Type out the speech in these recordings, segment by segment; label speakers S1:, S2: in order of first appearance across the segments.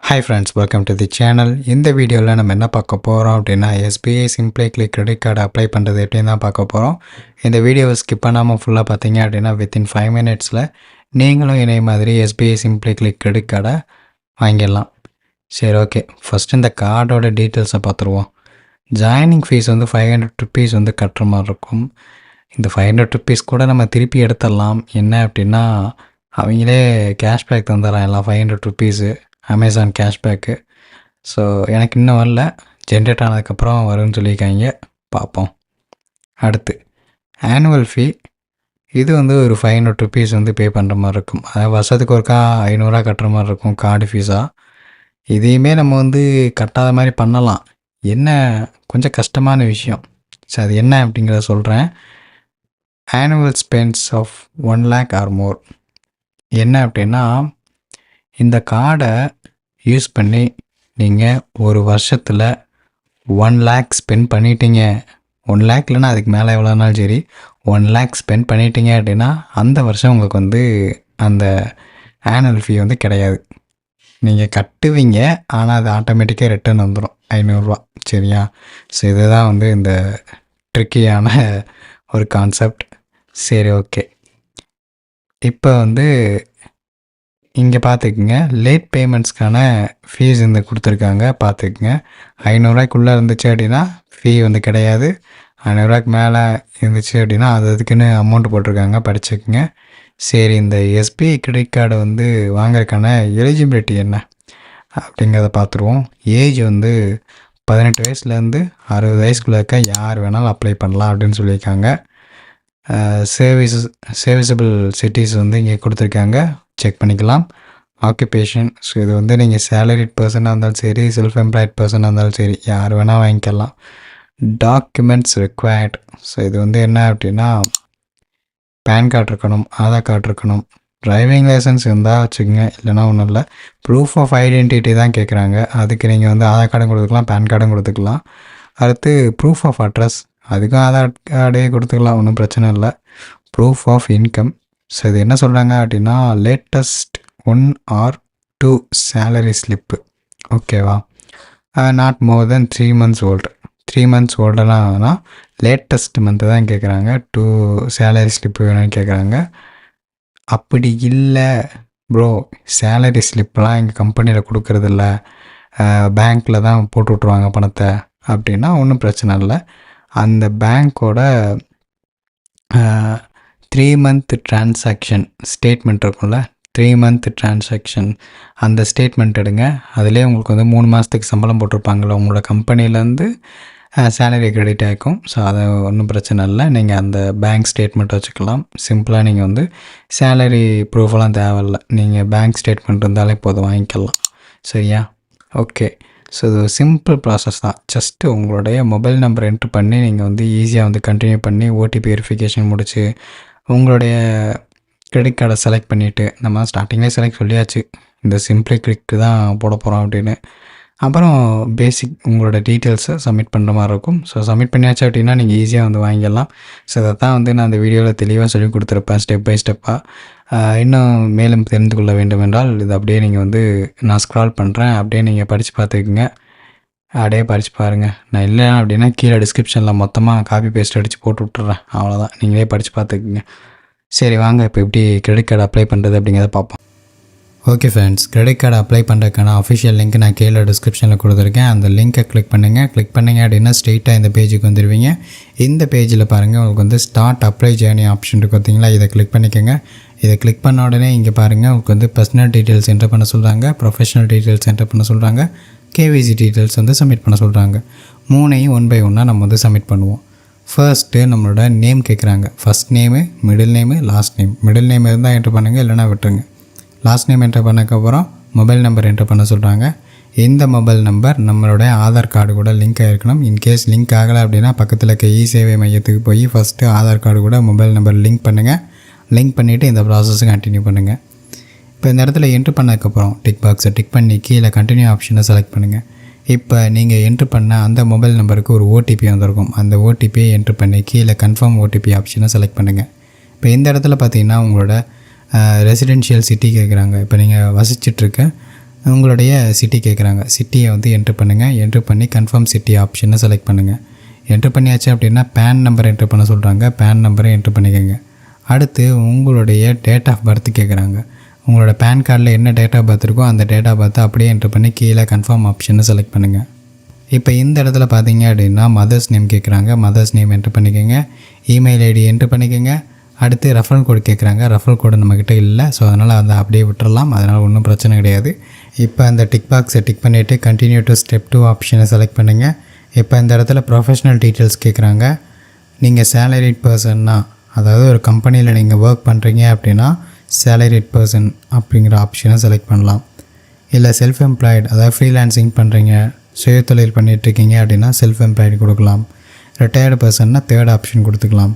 S1: Hi friends, welcome to the channel. இந்த வீடியோவில் நம்ம என்ன பார்க்க போகிறோம் அப்படின்னா SBI Simply Click credit card apply பண்ணுறது எப்படின்னு தான் பார்க்க போகிறோம். இந்த வீடியோவை ஸ்கிப் பண்ணாமல் ஃபுல்லாக பார்த்தீங்க அப்படின்னா வித்தின் 5 minutesல நீங்களும் இதே மாதிரி SBI Simply Click கிரெடிட் கார்டை வாங்கிடலாம். சரி, ஓகே. ஃபஸ்ட்டு இந்த கார்டோட டீட்டெயில்ஸை பார்த்துருவோம். ஜாயினிங் ஃபீஸ் வந்து 500 rupees வந்து கட்டுற மாதிரி இருக்கும். இந்த 500 rupees கூட நம்ம திருப்பி எடுத்துடலாம். என்ன அப்படின்னா அவங்களே கேஷ்பேக் தந்துடுறான் எல்லாம் 500 rupees அமேசான் கேஷ்பேக்கு. ஸோ எனக்கு இன்னும் வரல, ஜென்ரேட் ஆனதுக்கப்புறம் வரும்னு சொல்லியிருக்காங்க, பார்ப்போம். அடுத்து ஆனுவல் ஃபீ, இது வந்து ஒரு 500 rupees வந்து பே பண்ணுற மாதிரி இருக்கும். அதாவது வருஷத்துக்கு ஒருக்கா 500 கட்டுற மாதிரி இருக்கும் கார்டு ஃபீஸாக. இதையுமே நம்ம வந்து கட்டாத மாதிரி பண்ணலாம். என்ன கொஞ்சம் கஷ்டமான விஷயம். ஸோ அது என்ன அப்படிங்கிறத சொல்கிறேன். Annual expense of 1 lakh or more. என்ன அப்படின்னா இந்த கார்டை யூஸ் பண்ணி நீங்கள் ஒரு வருஷத்தில் 1 lakh ஸ்பெண்ட் பண்ணிட்டீங்க. 1 lakh இல்லைன்னா அதுக்கு மேலே எவ்வளோனாலும் சரி, 1 lakh ஸ்பெண்ட் பண்ணிட்டீங்க அப்படின்னா அந்த வருஷம் உங்களுக்கு வந்து அந்த ஆனுவல் ஃபீ வந்து கிடையாது. நீங்கள் கட்டுவீங்க, ஆனால் அது ஆட்டோமேட்டிக்காக ரிட்டர்ன் வந்துடும் 500 சரியா? ஸோ இதுதான் வந்து இந்த ட்ரிக்கியான ஒரு கான்செப்ட். சரி, ஓகே. இப்போ வந்து இங்கே பார்த்துக்குங்க, லேட் பேமெண்ட்ஸ்க்கான ஃபீஸ் வந்து கொடுத்துருக்காங்க, பார்த்துக்குங்க. 500 இருந்துச்சு அப்படின்னா ஃபீ வந்து கிடையாது. 500 மேலே இருந்துச்சு அப்படின்னா அதுக்குன்னு அமௌண்ட் போட்டிருக்காங்க, படிச்சுக்குங்க. சரி, இந்த SBI கிரெடிட் கார்டு வந்து வாங்குறதுக்கான எலிஜிபிலிட்டி என்ன அப்படிங்கிறத பார்த்துருவோம். ஏஜ் வந்து 18 வயசுலேருந்து 60 வயசுக்குள்ளே இருக்க யார் வேணாலும் அப்ளை பண்ணலாம் அப்படின்னு சொல்லியிருக்காங்க. சர்வீசபிள் சிட்டிஸ் வந்து இங்கே கொடுத்துருக்காங்க, செக் பண்ணிக்கலாம். ஆக்குபேஷன், ஸோ இது வந்து நீங்கள் சேலரிட் பர்சனாக இருந்தாலும் சரி, செல்ஃப் எம்ப்ளாய்ட் பர்சனாக இருந்தாலும் சரி, யார் வேணால் வாங்கிக்கலாம். டாக்குமெண்ட்ஸ் ரிக்வயர்ட், ஸோ இது வந்து என்ன அப்படின்னா பேன் கார்டு இருக்கணும், ஆதார் கார்டு இருக்கணும், டிரைவிங் லைசன்ஸ் இருந்தால் வச்சுக்கோங்க, இல்லைனா ஒன்றும் இல்லை. ப்ரூஃப் ஆஃப் ஐடென்டிட்டி தான் கேட்குறாங்க. அதுக்கு நீங்கள் வந்து ஆதார் கார்டும் கொடுத்துக்கலாம், பேன் கார்டும் கொடுத்துக்கலாம். அடுத்து ப்ரூஃப் ஆஃப் அட்ரஸ், அதுக்கும் ஆதார் கார்டே கொடுத்துக்கலாம், ஒன்றும் பிரச்சனை இல்லை. ப்ரூஃப் ஆஃப் இன்கம், ஸோ இது என்ன சொல்கிறாங்க அப்படின்னா லேட்டஸ்ட் 1 or 2 சேலரி ஸ்லிப்பு, ஓகேவா? Not more than 3 months old. 3 months ஓல்டெல்லாம் லேட்டஸ்ட் மந்த்து தான் கேட்குறாங்க. 2 சேலரி ஸ்லிப்பு வேணும்னு கேட்குறாங்க. அப்படி இல்லை ப்ரோ, சேலரி ஸ்லிப்லாம் எங்கள் கம்பெனியில் கொடுக்குறதில்ல, பேங்க்கில் தான் போட்டு விட்ருவாங்க பணத்தை அப்படின்னா ஒன்றும் பிரச்சனை இல்லை. அந்த பேங்க்கோட 3 month டிரான்சாக்ஷன் ஸ்டேட்மெண்ட் இருக்கும்ல, 3 month டிரான்சாக்ஷன், அந்த ஸ்டேட்மெண்ட் எடுங்க. அதிலே உங்களுக்கு வந்து 3 மாதத்துக்கு சம்பளம் போட்டிருப்பாங்களே உங்களோட கம்பெனிலேருந்து சேலரி கிரெடிட் ஆகிக்கும். ஸோ அது ஒன்றும் பிரச்சனை இல்லை. நீங்கள் அந்த பேங்க் ஸ்டேட்மெண்ட் வச்சுக்கலாம். சிம்பிளாக நீங்கள் வந்து சேலரி ப்ரூஃபெல்லாம் தேவையில்லை, நீங்கள் பேங்க் ஸ்டேட்மெண்ட் இருந்தாலே போதும், வாங்கிக்கலாம். சரியா? ஓகே. ஸோ இது சிம்பிள் ப்ராசஸ் தான். ஜஸ்ட்டு உங்களுடைய மொபைல் நம்பர் என்ட்ரு பண்ணி நீங்கள் வந்து ஈஸியாக வந்து கண்டினியூ பண்ணி ஓடிபி வெரிஃபிகேஷன் முடித்து உங்களுடைய கிரெடிட் கார்டை செலக்ட் பண்ணிவிட்டு, நம்ம ஸ்டார்டிங்லேயே செலக்ட் சொல்லியாச்சு இந்த சிம்பிளி கிளிக்கு தான் போட போகிறோம் அப்படின்னு. அப்புறம் பேசிக் உங்களோட டீட்டெயில்ஸை சப்மிட் பண்ணுற மாதிரி இருக்கும். ஸோ சப்மிட் பண்ணியாச்சு அப்படின்னா நீங்கள் ஈஸியாக வந்து வாங்கிடலாம். ஸோ அதை தான் வந்து நான் அந்த வீடியோவில் தெளிவாக சொல்லி கொடுத்துருப்பேன், ஸ்டெப் பை ஸ்டெப்பாக. இன்னும் மேலும் தெரிந்து கொள்ள வேண்டும் என்றால் இது அப்படியே நீங்கள் வந்து நான் ஸ்க்ரால் பண்ணுறேன், அப்படியே நீங்கள் படித்து பார்த்துக்குங்க, அப்படியே படித்து பாருங்கள். நான் இல்லை அப்படின்னா கீழே டிஸ்கிரிப்ஷனில் மொத்தமாக காப்பி பேஸ்ட் அடித்து போட்டு விட்டுறேன், அவ்வளோதான். நீங்களே படித்து பார்த்துக்குங்க. சரி, வாங்க இப்போ எப்படி கிரெடிட் கார்டு அப்ளை பண்ணுறது அப்படிங்கிறத பார்ப்போம். Okay friends, credit card apply பண்ணுறதுக்கான அஃபிஷியல் லிங்க் நான் கீழே டிஸ்கிரிப்ஷனில் கொடுத்துருக்கேன். அந்த லிங்க்கை கிளிக் பண்ணிங்க அப்படின்னா ஸ்ட்ரெயிட்டாக இந்த பேஜுக்கு வந்துடுவீங்க. இந்த பேஜில் பாருங்கள், உங்களுக்கு வந்து ஸ்டார்ட் அப்ளை ஜேர்னி ஆப்ஷன் இருக்குது பார்த்தீங்களா, இதை கிளிக் பண்ணிக்கோங்க. இதை கிளிக் பண்ண உடனே இங்கே பாருங்கள், உங்களுக்கு வந்து பர்சனல் டீட்டெயில்ஸ் என்டர் பண்ண சொல்கிறாங்க, ப்ரொஃபஷனல் டீட்டெயில்ஸ் என்டர் பண்ண சொல்கிறாங்க, KYC டீட்டெயில்ஸ் வந்து சப்மிட் பண்ண சொல்கிறாங்க. 3ஐயும் 1 by 1 நம்ம வந்து சப்மிட் பண்ணுவோம். ஃபர்ஸ்ட்டு நம்மளோட நேம் கேட்குறாங்க. First name, middle name, last name. Middle name இருந்தால் என்ட்ரு பண்ணுங்கள், இல்லைனா விட்டுருங்க. லாஸ்ட் நேம் என்ட்ரு பண்ணக்கப்புறம் மொபைல் நம்பர் என்ட்ரு பண்ண சொல்கிறாங்க. இந்த மொபைல் நம்பர் நம்மளுடைய ஆதார் கார்டு கூட லிங்க் ஆகிருக்கணும். இன்கேஸ் லிங்க் ஆகலை அப்படின்னா பக்கத்தில் இருக்க சேவை மையத்துக்கு போய் ஃபஸ்ட்டு ஆதார் கார்டு கூட மொபைல் நம்பர் லிங்க் பண்ணுங்கள். லிங்க் பண்ணிவிட்டு இந்த ப்ராசஸை கண்டினியூ பண்ணுங்கள். இப்போ இந்த இடத்துல என்ட்ரு பண்ணதுக்கப்புறம் டிக் பாக்ஸை டிக் பண்ணி கீழே கண்டினியூ ஆப்ஷனை செலக்ட் பண்ணுங்கள். இப்போ நீங்கள் என்ட்ரு பண்ண அந்த மொபைல் நம்பருக்கு ஒரு ஓடிபி வந்திருக்கும். அந்த ஓடிபியை என்ட்ரு பண்ணி கீழே கன்ஃபார்ம் ஓடிபி ஆப்ஷனை செலக்ட் பண்ணுங்கள். இப்போ இந்த இடத்துல பார்த்தீங்கன்னா உங்களோட ரெசிடென்ஷியல் சிட்டி கேட்குறாங்க. இப்போ நீங்கள் வசிச்சிட்ருக்க உங்களுடைய சிட்டி கேட்குறாங்க. சிட்டியை வந்து என்ட்ரு பண்ணுங்கள். என்ட்ரு பண்ணி கன்ஃபார்ம் சிட்டி ஆப்ஷனை செலக்ட் பண்ணுங்கள். என்ட்ரு பண்ணியாச்சு அப்படின்னா பேன் நம்பர் என்ட்ரு பண்ண சொல்கிறாங்க. பேன் நம்பரை என்ட்ரு பண்ணிக்கோங்க. அடுத்து உங்களுடைய டேட் ஆஃப் பர்த் கேட்குறாங்க. உங்களோட பேன் கார்டில் என்ன டேட் ஆஃப் பர்த் இருக்கோ அந்த டேட் ஆஃப் பர்த்தை அப்படியே என்ட்ரு பண்ணி கீழே கன்ஃபார்ம் ஆப்ஷனை செலக்ட் பண்ணுங்கள். இப்போ இந்த இடத்துல பார்த்தீங்க அப்படின்னா மதர்ஸ் நேம் கேட்குறாங்க. மதர்ஸ் நேம் என்ட்ரு பண்ணிக்கோங்க. இமெயில் ஐடி என்ட்ரு பண்ணிக்கோங்க. அடுத்து ரெஃபரல் கோடு கேட்குறாங்க. ரெஃபரல் கோடு நம்மக்கிட்ட இல்லை, ஸோ அதனால் அதை அப்படியே விட்டுறலாம். அதனால் ஒன்றும் பிரச்சனை கிடையாது. இப்போ அந்த டிக் பாக்ஸை டிக் பண்ணிவிட்டு கண்டினியூ டு ஸ்டெப் 2 ஆப்ஷனை செலக்ட் பண்ணுங்கள். இப்போ இந்த இடத்துல ப்ரொஃபஷ்னல் டீட்டெயில்ஸ் கேட்குறாங்க. நீங்கள் சேலரிட் பர்சன்னா, அதாவது ஒரு கம்பெனியில் நீங்கள் ஒர்க் பண்ணுறீங்க அப்படின்னா சேலரிட் பர்சன் அப்படிங்கிற ஆப்ஷனை செலக்ட் பண்ணலாம். இல்லை செல்ஃப் எம்ப்ளாய்டு, அதாவது ஃப்ரீலான்சிங் பண்ணுறீங்க, சுயதொழில் பண்ணிகிட்ருக்கீங்க அப்படின்னா செல்ஃப் எம்ப்ளாய்டு கொடுக்கலாம். ரிட்டையர்டு பர்சன்னா தேர்ட் ஆப்ஷன் கொடுத்துக்கலாம்.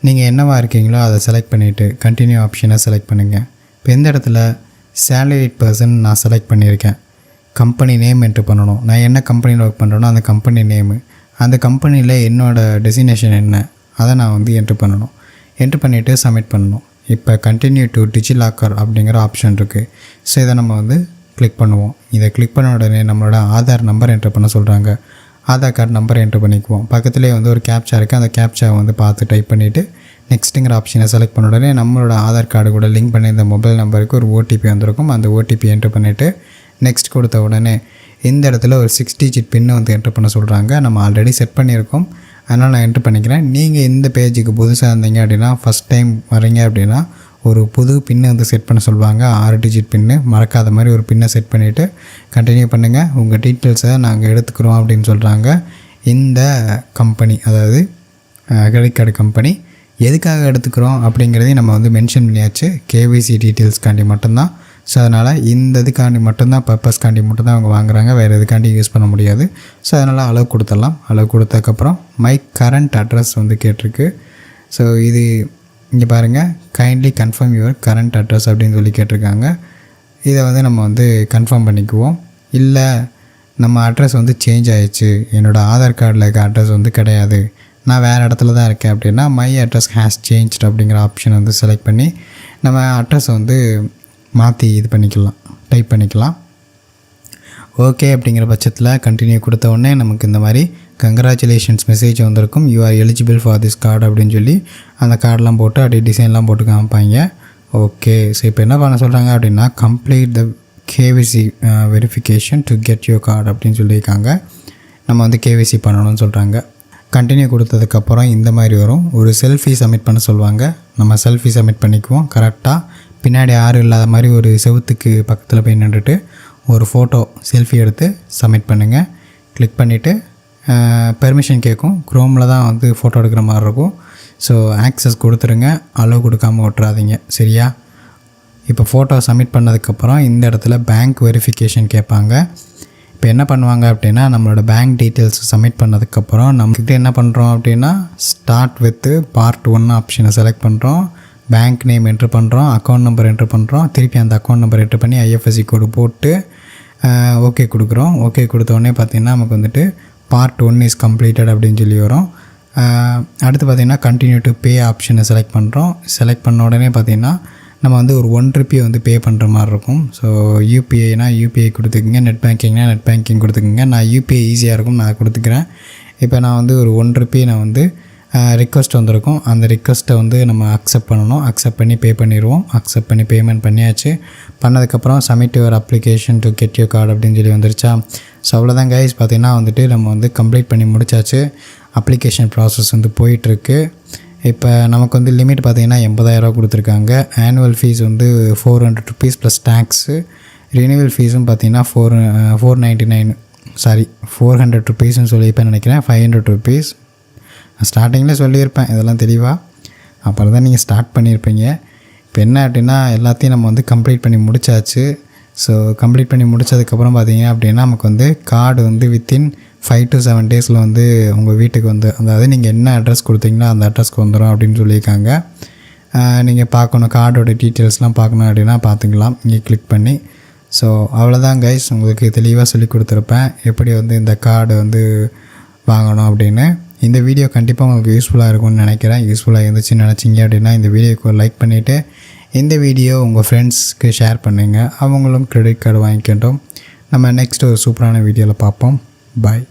S1: நீங்கள் என்னவா இருக்கீங்களோ அதை செலக்ட் பண்ணிவிட்டு கண்டினியூ ஆப்ஷனை செலக்ட் பண்ணுங்கள். இப்போ எந்த இடத்துல சேலரிட் பர்சன் நான் செலக்ட் பண்ணியிருக்கேன். கம்பெனி நேம் என்ட்ரு பண்ணணும். நான் என்ன கம்பெனியில் ஒர்க் பண்ணுறேனோ அந்த கம்பெனி நேமு, அந்த கம்பெனியில் என்னோடய டெசினேஷன் என்ன, அதை நான் வந்து என்ட்ரு பண்ணணும். என்ட்ரு பண்ணிவிட்டு சப்மிட் பண்ணணும். இப்போ கண்டினியூ டு டிஜிலாக்கர் அப்படிங்கிற ஆப்ஷன் இருக்குது. ஸோ இதை நம்ம வந்து கிளிக் பண்ணுவோம். இதை கிளிக் பண்ண உடனே நம்மளோட ஆதார் நம்பர் என்ட்ரு பண்ண சொல்கிறாங்க. ஆதார் கார்டு நம்பர் என்ட்ரு பண்ணிக்குவோம். பக்கத்துலேயே வந்து ஒரு கேப்சா இருக்குது. அந்த கேப்சாவை வந்து பார்த்து டைப் பண்ணிவிட்டு நெக்ஸ்ட்டுங்கிற ஆப்ஷனை செலக்ட் பண்ண உடனே நம்மளோட ஆதார் கார்டு கூட லிங்க் பண்ணி இந்த மொபைல் நம்பருக்கு ஒரு ஓடிபி வந்திருக்கும். அந்த ஓடிபி என்ட்ரு பண்ணிவிட்டு நெக்ஸ்ட் கொடுத்த உடனே இந்த இடத்துல ஒரு 6 டிஜிட் பின்னை வந்து என்ட்ரு பண்ண சொல்கிறாங்க. நம்ம ஆல்ரெடி செட் பண்ணியிருக்கோம், அதனால் நான் என்ட்ரு பண்ணிக்கிறேன். நீங்கள் இந்த பேஜுக்கு புதுசாக இருந்தீங்க அப்படின்னா, ஃபஸ்ட் டைம் வரீங்க அப்படின்னா ஒரு புது பின்னை வந்து செட் பண்ண சொல்லுவாங்க. 6 டிஜிட் பின்னு, மறக்காத மாதிரி ஒரு பின்னை செட் பண்ணிவிட்டு கண்டினியூ பண்ணுங்கள். உங்கள் டீட்டெயில்ஸை நாங்கள் எடுத்துக்கிறோம் அப்படின்னு சொல்கிறாங்க. இந்த கம்பெனி, அதாவது கிரெடிட் கார்டு கம்பெனி எதுக்காக எடுத்துக்கிறோம் அப்படிங்கிறதையும் நம்ம வந்து மென்ஷன் பண்ணியாச்சு. கேவிசி டீட்டெயில்ஸ்க்காண்டி மட்டும்தான். ஸோ அதனால் இந்த இதுக்காண்டி மட்டும்தான், பர்பஸ்க்காண்டி மட்டும்தான் அவங்க வாங்குறாங்க, வேறு எதுக்காண்டி யூஸ் பண்ண முடியாது. ஸோ அதனால் அளவு கொடுத்துடலாம். அளவு கொடுத்ததுக்கப்புறம் மை கரண்ட் அட்ரஸ் வந்து கேட்டிருக்கு. ஸோ இது இங்கே பாருங்கள், kindly confirm your current address அப்படின்னு சொல்லி கேட்டிருக்காங்க. இதை வந்து நம்ம வந்து கன்ஃபார்ம் பண்ணிக்குவோம். இல்லை நம்ம அட்ரஸ் வந்து சேஞ்ச் ஆகிடுச்சு, என்னோடய ஆதார் கார்டில் இருக்க அட்ரஸ் வந்து கிடையாது, நான் வேறு இடத்துல தான் இருக்கேன் அப்படின்னா மை அட்ரஸ் ஹேஸ் சேஞ்ச்ட் அப்படிங்கிற ஆப்ஷன் வந்து செலக்ட் பண்ணி நம்ம அட்ரஸை வந்து மாற்றி இது பண்ணிக்கலாம், டைப் பண்ணிக்கலாம். ஓகே அப்படிங்கிற பட்சத்தில் கண்டினியூ கொடுத்த உடனே நமக்கு இந்த மாதிரி கங்க்ராச்சுலேஷன்ஸ் மெசேஜ் வந்திருக்கும். You are eligible for this card அப்படின்னு சொல்லி அந்த கார்டெலாம் போட்டு அப்படியே டிசைன்லாம் போட்டு காமிப்பாங்க. ஓகே, ஸோ இப்போ என்ன பண்ண சொல்கிறாங்க அப்படின்னா complete the KVC verification to get your card அப்படின்னு சொல்லியிருக்காங்க. நம்ம வந்து கேவிசி பண்ணணும்னு சொல்கிறாங்க. கண்டினியூ கொடுத்ததுக்கப்புறம் இந்த மாதிரி வரும். ஒரு செல்ஃபி சப்மிட் பண்ண சொல்லுவாங்க. நம்ம செல்ஃபி சப்மிட் பண்ணிக்குவோம். கரெக்டாக பின்னாடி யாரும் இல்லாத மாதிரி ஒரு செவுத்துக்கு பக்கத்தில் போய் நின்றுட்டு ஒரு ஃபோட்டோ செல்ஃபி எடுத்து சப்மிட் பண்ணுங்கள். கிளிக் பண்ணிவிட்டு பெர்மிஷன் கேட்கும். க்ரோமில் தான் வந்து ஃபோட்டோ எடுக்கிற மாதிரி இருக்கும். ஸோ ஆக்சஸ் கொடுத்துருங்க, அலோவ் கொடுக்காமல் விட்றாதீங்க, சரியா? இப்போ ஃபோட்டோ சப்மிட் பண்ணதுக்கப்புறம் இந்த இடத்துல பேங்க் வெரிஃபிகேஷன் கேட்பாங்க. இப்போ என்ன பண்ணுவாங்க அப்படின்னா நம்மளோட பேங்க் டீட்டெயில்ஸ் சப்மிட் பண்ணதுக்கப்புறம் நம்மக்கிட்ட என்ன பண்ணுறோம் அப்படின்னா ஸ்டார்ட் வித் பார்ட் 1 ஆப்ஷனை செலக்ட் பண்ணுறோம். பேங்க் நேம் என்ட்ரு பண்ணுறோம், அக்கௌண்ட் நம்பர் என்ட்ரு பண்ணுறோம். திருப்பி அந்த அக்கௌண்ட் நம்பர் என்ட்ரு பண்ணி ஐஎஃப்எஸ்சி கோடு போட்டு ஓகே கொடுக்குறோம். ஓகே கொடுத்தோடனே பார்த்திங்கன்னா நமக்கு வந்துட்டு பார்ட் 1 இஸ் கம்ப்ளீட்டட் அப்படின்னு சொல்லி வரும். அடுத்து பார்த்திங்கன்னா கண்டினியூ டு பே ஆப்ஷனை செலக்ட் பண்ணுறோம். செலக்ட் பண்ண உடனே பார்த்திங்கன்னா நம்ம வந்து ஒரு 1 ரூபி வந்து பே பண்ணுற மாதிரி இருக்கும். ஸோ யூபிஐனா யூபிஐ கொடுத்துக்குங்க, நெட் பேங்கிங்னா நெட் பேங்கிங் கொடுத்துக்குங்க. நான் யூபிஐ ஈஸியாக இருக்கும், நான் கொடுத்துக்கிறேன். இப்போ நான் வந்து ஒரு 1 ரூபி நான் வந்து ரிக்வஸ்ட் வந்திருக்கும். அந்த ரிக்வஸ்ட்டை வந்து நம்ம அக்செப்ட் பண்ணணும். அக்செப்ட் பண்ணி பே பண்ணிடுவோம். அக்செப்ட் பண்ணி பேமெண்ட் பண்ணியாச்சு. பண்ணதுக்கப்புறம் submit your application to get your card அப்படின்னு சொல்லி வந்துருச்சா. ஸோ அவ்வளோதான் கைஸ். பார்த்திங்கன்னா வந்துட்டு நம்ம வந்து கம்ப்ளீட் பண்ணி முடிச்சாச்சு. அப்ளிகேஷன் ப்ராசஸ் வந்து போயிட்டுருக்கு. இப்போ நமக்கு வந்து லிமிட் பார்த்திங்கன்னா 80,000 கொடுத்துருக்காங்க. ஆனுவல் ஃபீஸ் வந்து 400 ருபீஸ் ப்ளஸ் டேக்ஸு. ரினிவல் ஃபீஸும் பார்த்திங்கன்னா 400 ருபீஸ்ன்னு சொல்லியிருப்பேன் நினைக்கிறேன். 500 ருபீஸ் ஸ்டார்டிங்கில் சொல்லியிருப்பேன் இதெல்லாம் தெளிவாக. அப்புறம் தான் நீங்கள் ஸ்டார்ட் பண்ணியிருப்பீங்க. இப்போ என்ன அப்படின்னா எல்லாத்தையும் நம்ம வந்து கம்ப்ளீட் பண்ணி முடிச்சாச்சு. ஸோ கம்ப்ளீட் பண்ணி முடித்ததுக்கப்புறம் பார்த்திங்க அப்படின்னா நமக்கு வந்து கார்டு வந்து வித்தின் 5 to 7 டேஸில் வந்து உங்கள் வீட்டுக்கு வந்து, அதாவது நீங்கள் என்ன அட்ரஸ் கொடுத்தீங்களோ அந்த அட்ரஸ்க்கு வந்துடும் அப்படின்னு சொல்லியிருக்காங்க. நீங்கள் பார்க்கணும், கார்டோட டீட்டெயில்ஸ்லாம் பார்க்கணும் அப்படின்னா பார்த்துக்கலாம் இங்கே கிளிக் பண்ணி. ஸோ அவ்வளோதான் கைஸ், உங்களுக்கு தெளிவாக சொல்லி கொடுத்துருப்பேன் எப்படி வந்து இந்த கார்டு வந்து வாங்கணும் அப்படின்னு. இந்த வீடியோ கண்டிப்பாக உங்களுக்கு யூஸ்ஃபுல்லாக இருக்கும்னு நினைக்கிறேன். யூஸ்ஃபுல்லாக இருந்துச்சுன்னு நினச்சிங்க அப்படின்னா இந்த வீடியோக்கு லைக் பண்ணிவிட்டு இந்த வீடியோ உங்கள் ஃப்ரெண்ட்ஸ்க்கு ஷேர் பண்ணுங்கள், அவங்களும் கிரெடிட் கார்டு வாங்கிக்கிட்டோம். நம்ம நெக்ஸ்ட் ஒரு சூப்பரான வீடியோவில் பார்ப்போம். பாய்.